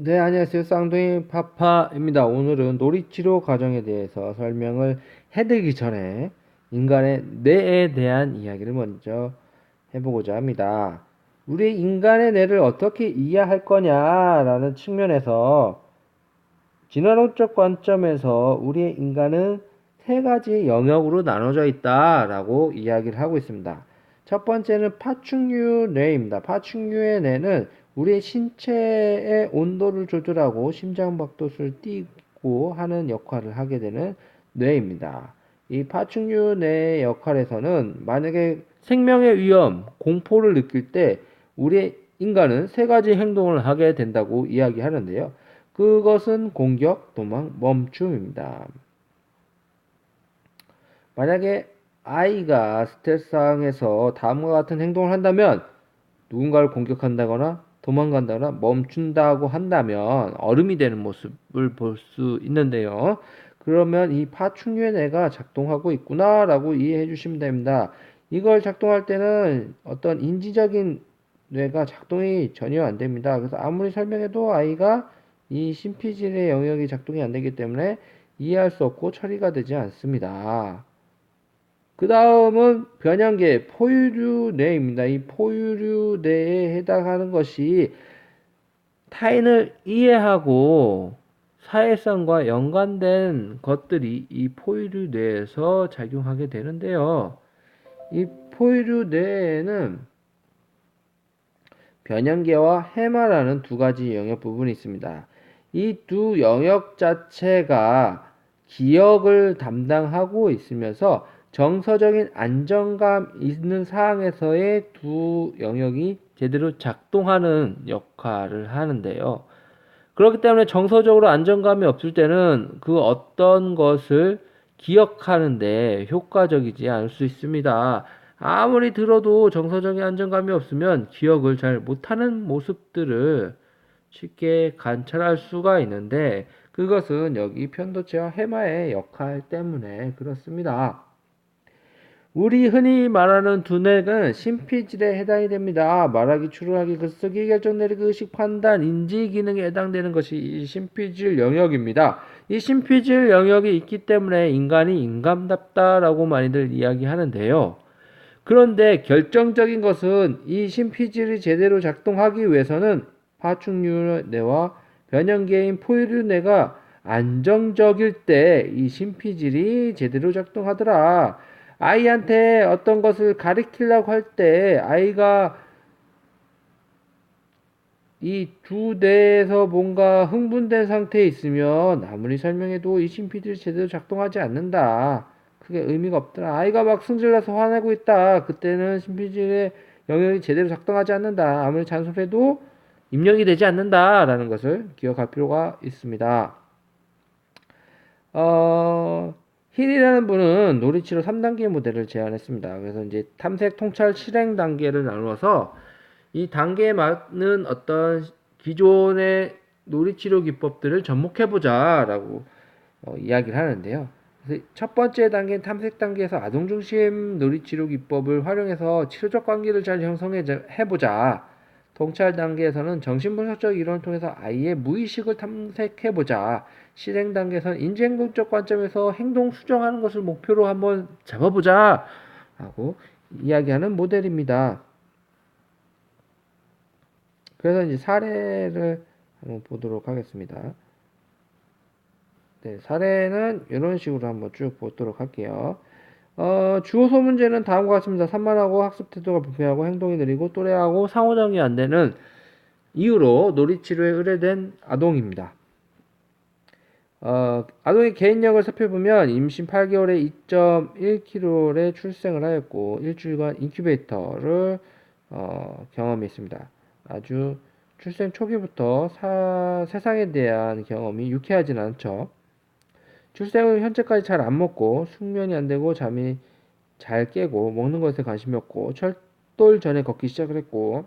네, 안녕하세요. 쌍둥이 파파입니다. 오늘은 놀이치료 과정에 대해서 설명을 해드리기 전에 인간의 뇌에 대한 이야기를 먼저 해보고자 합니다. 우리 인간의 뇌를 어떻게 이해할 거냐라는 측면에서 진화론적 관점에서 우리의 인간은 세 가지 영역으로 나눠져 있다라고 이야기를 하고 있습니다. 첫 번째는 파충류 뇌입니다. 파충류의 뇌는 우리의 신체의 온도를 조절하고 심장박도수를 띄고 하는 역할을 하게 되는 뇌입니다. 이 파충류 뇌의 역할에서는 만약에 생명의 위험, 공포를 느낄 때 우리 인간은 세 가지 행동을 하게 된다고 이야기하는데요. 그것은 공격, 도망, 멈춤입니다. 만약에 아이가 스트레스 상황에서 다음과 같은 행동을 한다면 누군가를 공격한다거나 도망간다거나 멈춘다고 한다면 얼음이 되는 모습을 볼 수 있는데요. 그러면 이 파충류의 뇌가 작동하고 있구나라고 이해해 주시면 됩니다. 이걸 작동할 때는 어떤 인지적인 뇌가 작동이 전혀 안 됩니다. 그래서 아무리 설명해도 아이가 이 심피질의 영역이 작동이 안 되기 때문에 이해할 수 없고 처리가 되지 않습니다. 그 다음은 변형계 포유류뇌입니다. 이 포유류뇌에 해당하는 것이 타인을 이해하고 사회성과 연관된 것들이 이 포유류뇌에서 작용하게 되는데요. 이 포유류뇌에는 변형계와 해마라는 두 가지 영역 부분이 있습니다. 이 두 영역 자체가 기억을 담당하고 있으면서 정서적인 안정감 있는 상황에서의 두 영역이 제대로 작동하는 역할을 하는데요. 그렇기 때문에 정서적으로 안정감이 없을 때는 그 어떤 것을 기억하는데 효과적이지 않을 수 있습니다. 아무리 들어도 정서적인 안정감이 없으면 기억을 잘 못하는 모습들을 쉽게 관찰할 수가 있는데 그것은 여기 편도체와 해마의 역할 때문에 그렇습니다. 우리 흔히 말하는 두뇌는 심피질에 해당이 됩니다. 말하기, 추론하기, 글쓰기, 결정 내리기, 의식, 판단, 인지 기능에 해당되는 것이 이 심피질 영역입니다. 이 심피질 영역이 있기 때문에 인간이 인간답다라고 많이들 이야기하는데요. 그런데 결정적인 것은 이 심피질이 제대로 작동하기 위해서는 파충류뇌와 변형계인 포유류뇌가 안정적일 때 이 심피질이 제대로 작동하더라. 아이한테 어떤 것을 가르치려고 할 때 아이가 이 두 뇌에서 뭔가 흥분된 상태에 있으면 아무리 설명해도 이 심피질이 제대로 작동하지 않는다. 그게 의미가 없더라. 아이가 막 승질나서 화내고 있다. 그때는 심피질의 영역이 제대로 작동하지 않는다. 아무리 잔소리해도 입력이 되지 않는다라는 것을 기억할 필요가 있습니다. 힐이라는 분은 놀이치료 3단계 모델을 제안했습니다. 그래서 이제 탐색, 통찰, 실행 단계를 나누어서 이 단계에 맞는 어떤 기존의 놀이치료 기법들을 접목해보자라고 이야기를 하는데요. 그래서 첫 번째 단계는 탐색 단계에서 아동 중심 놀이치료 기법을 활용해서 치료적 관계를 잘 형성해보자. 통찰 단계에서는 정신분석적 이론을 통해서 아이의 무의식을 탐색해보자. 실행 단계에서는 인지행동적 관점에서 행동 수정하는 것을 목표로 한번 잡아보자. 라고 이야기하는 모델입니다. 그래서 이제 사례를 한번 보도록 하겠습니다. 네, 사례는 이런 식으로 한번 쭉 보도록 할게요. 주어서 문제는 다음과 같습니다. 산만하고 학습 태도가 불편하고 행동이 느리고 또래하고 상호작용이 안 되는 이유로 놀이치료에 의뢰된 아동입니다. 아동의 개인력을 살펴보면 임신 8개월에 2.1kg의 출생을 하였고 일주일간 인큐베이터를 경험했습니다. 아주 출생 초기부터 세상에 대한 경험이 유쾌하진 않죠. 출생 후 현재까지 잘 안 먹고 숙면이 안 되고 잠이 잘 깨고 먹는 것에 관심이 없고 철돌 전에 걷기 시작을 했고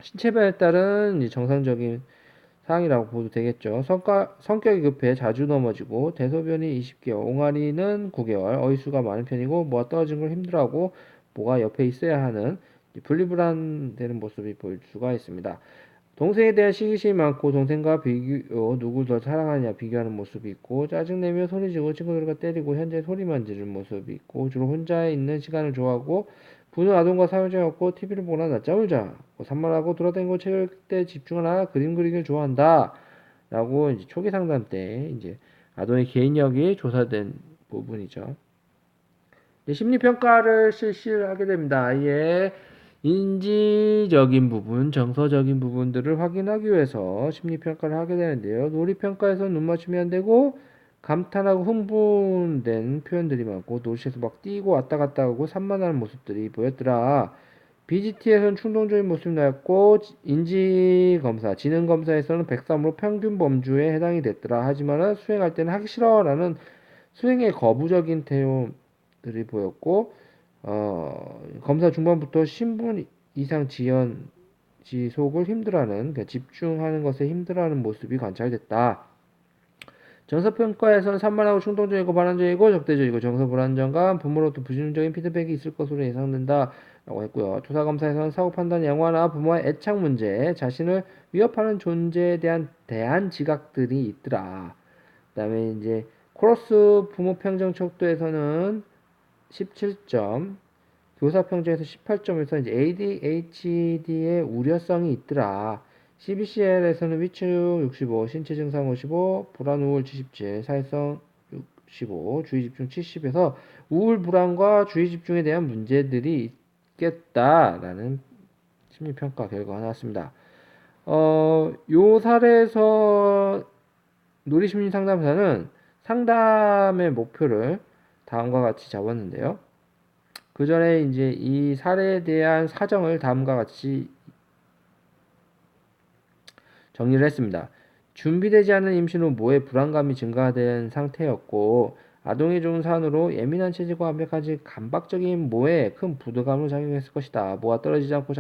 신체 발달은 정상적인 상황이라고 보도 되겠죠. 성격이 급해 자주 넘어지고 대소변이 20개월, 옹알이는 9개월, 어휘수가 많은 편이고 뭐가 떨어진 걸 힘들어하고 뭐가 옆에 있어야 하는 분리불안되는 모습이 보일 수가 있습니다. 동생에 대한 시기심이 많고 동생과 누굴 더 사랑하냐 비교하는 모습이 있고 짜증내며 소리지고 친구들과 때리고 현재 소리만 지르는 모습이 있고 주로 혼자 있는 시간을 좋아하고 부는 아동과 사회적이 없고 TV를 보거나 낮잠을 자 산만하고 돌아다니고 책 읽을 때 집중하나 그림 그리기를 좋아한다 라고 이제 초기 상담 때 이제 아동의 개인력이 조사된 부분이죠. 심리평가를 실시를 하게 됩니다. 아이의 인지적인 부분, 정서적인 부분들을 확인하기 위해서 심리평가를 하게 되는데요. 놀이평가에서 눈맞춤이 안 되고 감탄하고 흥분된 표현들이 많고 놀이실에서 막 뛰고 왔다 갔다 하고 산만하는 모습들이 보였더라. BGT에서는 충동적인 모습이 나왔고 인지검사, 지능검사에서는 103으로 평균 범주에 해당이 됐더라. 하지만 수행할 때는 하기 싫어라는 수행에 거부적인 태도들이 보였고 검사 중반부터 신분 이상 지속을 힘들어하는 그러니까 집중하는 것에 힘들어하는 모습이 관찰됐다. 정서평가에서는 산만하고 충동적이고 반항적이고 적대적이고 정서 불안정감, 부모로부터 부정적인 피드백이 있을 것으로 예상된다. 라고 했고요. 조사검사에서는 사고 판단 양화나 부모의 애착 문제, 자신을 위협하는 존재에 대한 대안 지각들이 있더라. 그 다음에 이제 코러스 부모 평정 척도에서는 17점, 교사 평정에서 18점에서 이제 ADHD의 우려성이 있더라. CBCL에서는 위축 65, 신체 증상 55, 불안 우울 77, 사회성 65, 주의 집중 70에서 우울 불안과 주의 집중에 대한 문제들이 있겠다라는 심리 평가 결과가 나왔습니다. 요 사례에서 놀이심리 상담사는 상담의 목표를 다음과 같이 잡았는데요. 그 전에 이제 이 사례에 대한 사정을 다음과 같이 정리를 했습니다. 준비되지 않은 임신 후 모의 불안감이 증가된 상태였고 아동이 좋은 산으로 예민한 체질과 완벽하지 감박적인 모에 큰 부담감을 작용했을 것이다. 모가 떨어지지 않고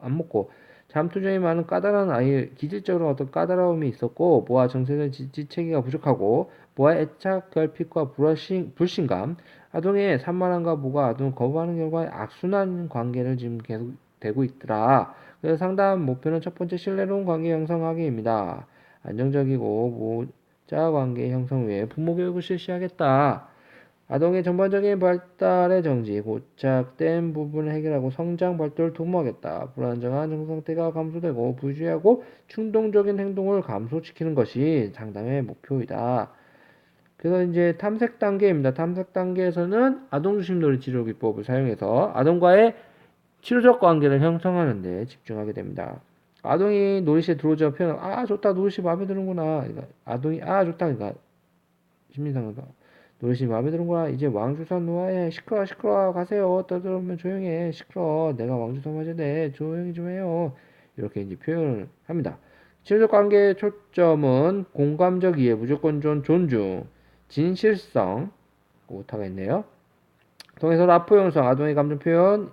안 먹고 잠투정이 많은 까다로운 아이, 기질적으로 어떤 까다로움이 있었고 모와 정서적 지체기가 부족하고 모와 애착 결핍과 불신감, 아동의 산만함과 모가 아동을 거부하는 결과에 악순환 관계를 지금 계속 되고 있더라. 그래서 상담 목표는 첫 번째 신뢰로운 관계 형성하기입니다. 안정적이고 모자 관계 형성 외에 부모 교육을 실시하겠다. 아동의 전반적인 발달의 정지, 고착된 부분을 해결하고 성장 발달을 도모하겠다. 불안정한 정서 상태가 감소되고 부주의하고 충동적인 행동을 감소시키는 것이 상담의 목표이다. 그래서 이제 탐색 단계입니다. 탐색 단계에서는 아동 중심 놀이 치료 기법을 사용해서 아동과의 치료적 관계를 형성하는 데 집중하게 됩니다. 아동이 놀이실에 들어오자 표현, 아, 좋다, 놀이실 마음에 드는구나. 그러니까 아동이, 아, 좋다, 그러니까 심리상담. 놀이실 마음에 드는구나. 이제 왕주산 놓아야 시끄러워, 시끄러워, 가세요. 떠들면 조용해. 시끄러워. 내가 왕주산 맞아야 돼. 조용히 좀 해요. 이렇게 이제 표현을 합니다. 치료적 관계의 초점은 공감적 이해, 무조건 존중, 진실성, 오타가 있네요. 통해서 라포 형성, 아동의 감정 표현,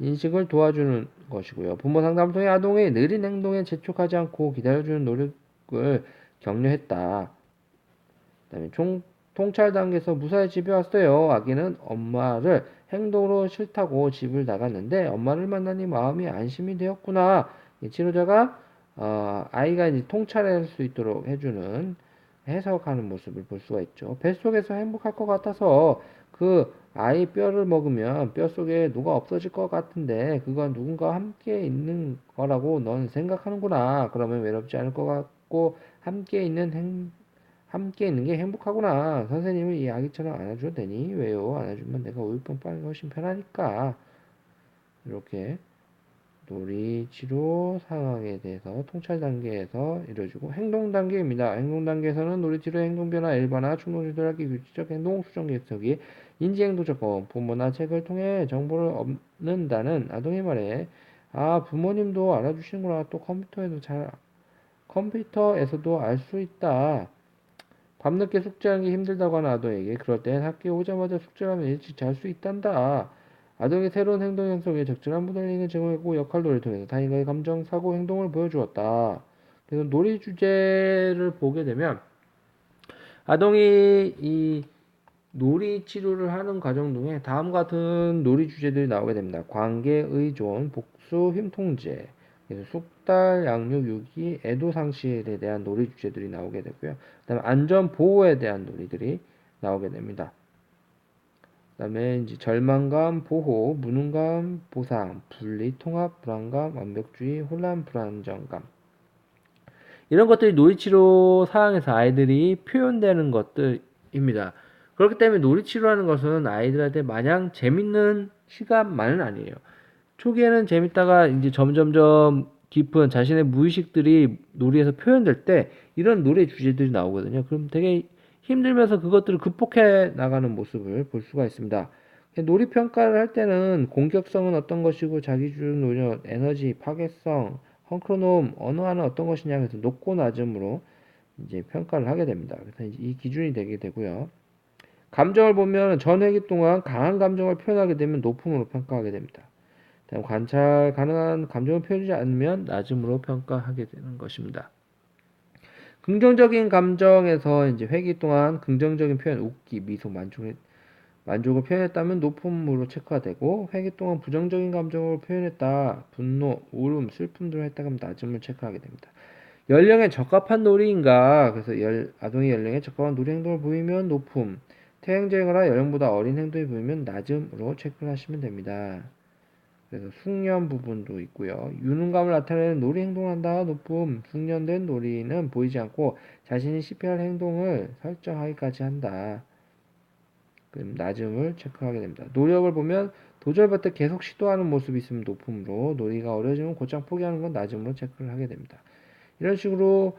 인식을 도와주는 것이고요. 부모 상담을 통해 아동의 느린 행동에 재촉하지 않고 기다려주는 노력을 격려했다. 그다음에 통찰 단계에서 무사히 집에 왔어요. 아기는 엄마를 행동으로 싫다고 집을 나갔는데 엄마를 만나니 마음이 안심이 되었구나. 치료자가 아이가 이제 통찰할 수 있도록 해주는 해석하는 모습을 볼 수가 있죠. 뱃속에서 행복할 것 같아서 그 아이 뼈를 먹으면 뼛속에 누가 없어질 것 같은데 그건 누군가와 함께 있는 거라고 넌 생각하는구나. 그러면 외롭지 않을 것 같고 함께 있는 게 행복하구나. 선생님을 이 아기처럼 안아줘도 되니? 왜요? 안아주면 내가 우유병 빨는 게 훨씬 편하니까. 이렇게 놀이 치료 상황에 대해서 통찰 단계에서 이루어지고 행동 단계입니다. 행동 단계에서는 놀이 치료 행동 변화 일반화 충동 조절하기 규칙적 행동 수정 계획서기 인지 행동 접근 부모나 책을 통해 정보를 얻는다는 아동의 말에 아 부모님도 알아주시는구나 또 컴퓨터에서도 알 수 있다. 밤늦게 숙제하는 게 힘들다고 하는 아동에게 그럴 땐 학교에 오자마자 숙제를 하면 일찍 잘 수 있단다. 아동의 새로운 행동 형성에 적절한 모델링을 제공했고 역할놀이를 통해서 타인과의 감정, 사고, 행동을 보여주었다. 그래서 놀이 주제를 보게 되면 아동이 이 놀이 치료를 하는 과정 중에 다음 같은 놀이 주제들이 나오게 됩니다. 관계 의존, 복수, 힘 통제, 그래서 숙달, 양육, 유기, 애도 상실에 대한 놀이 주제들이 나오게 되고요. 그다음에 안전 보호에 대한 놀이들이 나오게 됩니다. 그다음에 이제 절망감, 보호, 무능감, 보상, 분리, 통합, 불안감, 완벽주의, 혼란, 불안정감. 이런 것들이 놀이치료 사항에서 아이들이 표현되는 것들입니다. 그렇기 때문에 놀이치료라는 것은 아이들한테 마냥 재밌는 시간만은 아니에요. 초기에는 재밌다가 이제 점점점 깊은 자신의 무의식들이 놀이에서 표현될 때 이런 놀이 주제들이 나오거든요. 그럼 되게 힘들면서 그것들을 극복해 나가는 모습을 볼 수가 있습니다. 놀이 평가를 할 때는 공격성은 어떤 것이고 자기주도 노력, 에너지, 파괴성, 헝클로놈, 언어화는 어떤 것이냐 해서 높고 낮음으로 이제 평가를 하게 됩니다. 그래서 이 기준이 되게 되고요. 감정을 보면 전 회기 동안 강한 감정을 표현하게 되면 높음으로 평가하게 됩니다. 다음 관찰 가능한 감정을 표현하지 않으면 낮음으로 평가하게 되는 것입니다. 긍정적인 감정에서 이제 회기 동안 긍정적인 표현, 웃기, 미소, 만족을 표현했다면 높음으로 체크가 되고 회기 동안 부정적인 감정을 표현했다, 분노, 울음, 슬픔 등을 했다 그러면 낮음을 체크하게 됩니다. 연령에 적합한 놀이인가? 그래서 아동의 연령에 적합한 놀이 행동을 보이면 높음, 태행제거나 연령보다 어린 행동이 보이면 낮음으로 체크를 하시면 됩니다. 그래서 숙련 부분도 있고요. 유능감을 나타내는 놀이 행동을 한다. 높음. 숙련된 놀이는 보이지 않고 자신이 실패할 행동을 설정하기까지 한다. 그럼 낮음을 체크하게 됩니다. 노력을 보면 도전할 때 계속 시도하는 모습이 있으면 높음으로, 놀이가 어려지면 곧장 포기하는 건 낮음으로 체크를 하게 됩니다. 이런 식으로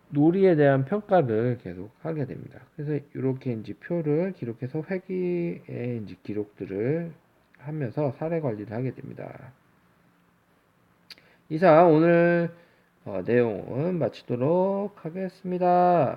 놀이에 대한 평가를 계속 하게 됩니다. 그래서 이렇게 이제 표를 기록해서 회기의 이제 기록들을 하면서 사례 관리를 하게 됩니다. 이상 오늘 내용은 마치도록 하겠습니다.